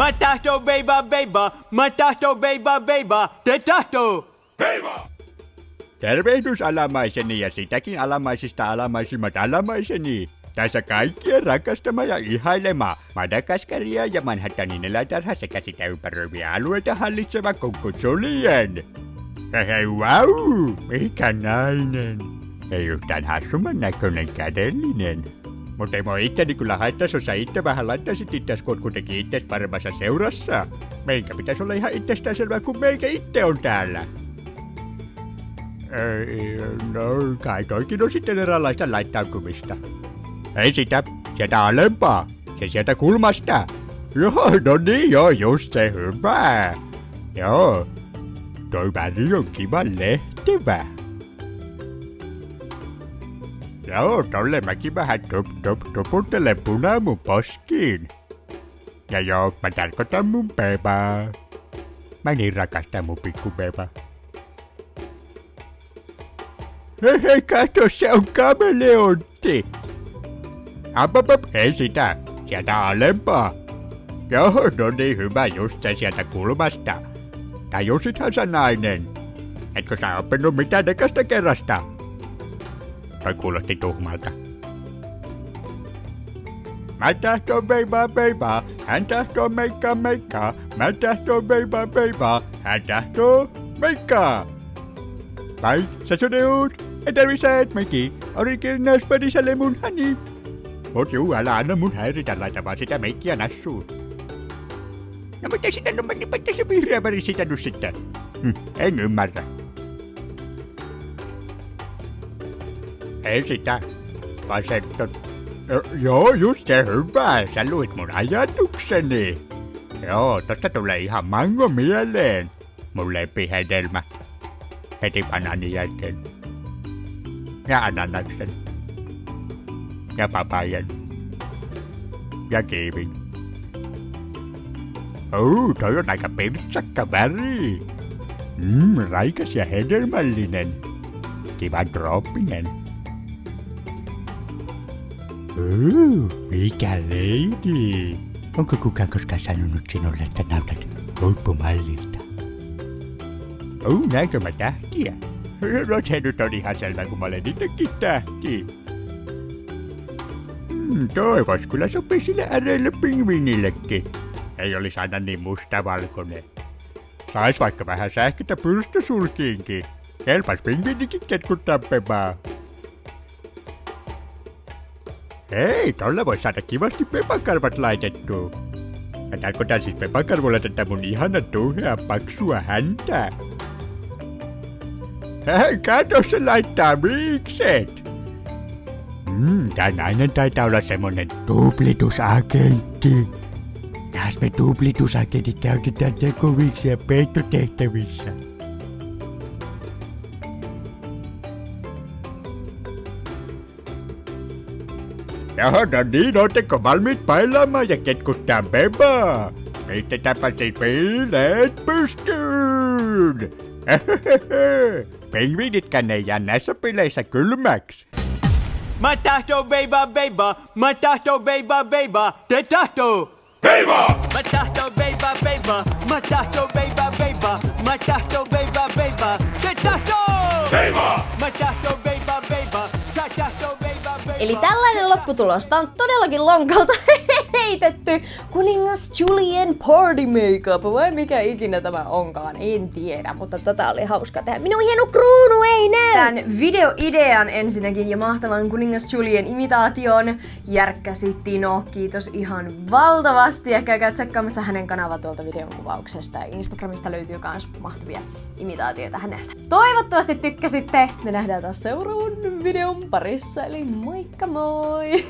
Mä tahtoo veivaa, mä tahtoo veivaa, te tahtoo! Veivaa! Tervehdys alamaiseni ja sitäkin alamaisista alamaisimmat alamaiseni. Tässä kaikkien rakastama ja ihailema Madagaskaria ja Manhattanin eläintarha sekä sitä ympäröiviä alueita hallitseva Kiitos Julien. Hei, wow, mikä nainen. Ei yhtään hassumman näköinen kädellinen. Mutta ei mua itteni kyllä haittais, jos sä itse vähän laittaisit itses kuitenkin itses paremmassa seurassa. Meikä pitäis olla ihan itsestäänselvää, kun meikä itse on täällä. No, kai toikin on sitten eräänlaista laittautumista. Ei sitä, sieltä alempaa, se sieltä kulmasta. Joo, no niin joo, just se hyvä. Joo, toi väri on kiva lehtevä. Joo, tolle mäkin vähän toputtelen punaa mun poskiin. Ja joo, mä tarkoitan mun bebaa. Mä niin rakastan mun pikku bebaa. Hei, kato, se on kameleontti. Apapap, ei sitä, sieltä alempaa. Joo, no niin hyvä, just se sieltä kulmasta. Tajusithan sä nainen. Etkö sä oppinut mitään ekasta kerrasta? Toi kuulosti tuhmalta. Mä tahtoo veivaa, hän tahtoo meikkaa. Mä tahtoo veivaa, hän tahtoo meikkaa. Vai, sä sodeut? Ei tarvi sä et meikki. Originals padisalle mun hani. Mut juu, älä anna mun häiritä, laita vaan sitä meikkiä nassuun. No mitä sitä no meni, mitä se vihreä väri sitä nyt sitten? En ymmärrä. Ei sitä, vaan se joo, just se hyvä, sä luit mun ajatukseni. Joo, tosta tulee ihan mango mieleen. Mun lempihedelmä. Heti banaanin jälkeen. Ja ananaksen. Ja papajan. Ja kiivin. Toi on aika pirtsakka väri. Raikas ja hedelmällinen. Kiva drooppinen. Mikä lady. Onko kukaan koskaan sanonut sinulle, että näytät huippumallilta? Näinkö mä tähtiä? No se nyt on ihan selvä, kun mä olen itsekin tähti. Toi vois kyllä sopii sille äreille pingviinillekin. Ei olis aina niin mustavalkoinen. Sais vaikka vähän sähkötä pyrstösulkiinkin. Kelpas pingviinikin ketkuttaa pepaa. Hei, tolla vois saada kivasti pepakarvat laitettua. Mä tarkoitan siis pepakarvolla tätä mun ihana tuheaa paksua häntää. Hei, kato se laittaa viikset! Tää nainen taitaa olla semmonen duplitusagentti. Taas me duplitusagentit käytetään tekoviiksia peittotehtävissä. Joo, no niin, ootteko valmiit bailaamaan ja ketkuttaa bebaa? Pistetäänpä siis bileet pystyyn! Pingviinitkään ei jää näissä bileissä kylmäksi. Mä tahtoo veivaa, mä tahtoo veivaa, te tahtoo! Veivaa! Mä tahtoo veivaa, mä tahtoo veivaa, mä tahtoo veivaa, te tahtoo! Veivaa! Mä tahtoo veivaa, sä tahtoo veivaa. Eli tällainen lopputulos. Tää on todellakin lonkalta heitetty kuningas Julien party makeup, vai mikä ikinä tämä onkaan, en tiedä, mutta tätä oli hauska tehdä. Minun hieno kruunu ei näy! Tän videoidean ensinnäkin ja mahtavan kuningas Julien imitaation järkkäsi Tino, kiitos ihan valtavasti ja käykää tsekkaamassa hänen kanavaa tuolta videon kuvauksesta ja Instagramista löytyy kans mahtavia imitaatioita häneltä. Toivottavasti tykkäsitte, me nähdään taas seuraavan videon parissa, eli moikka moi!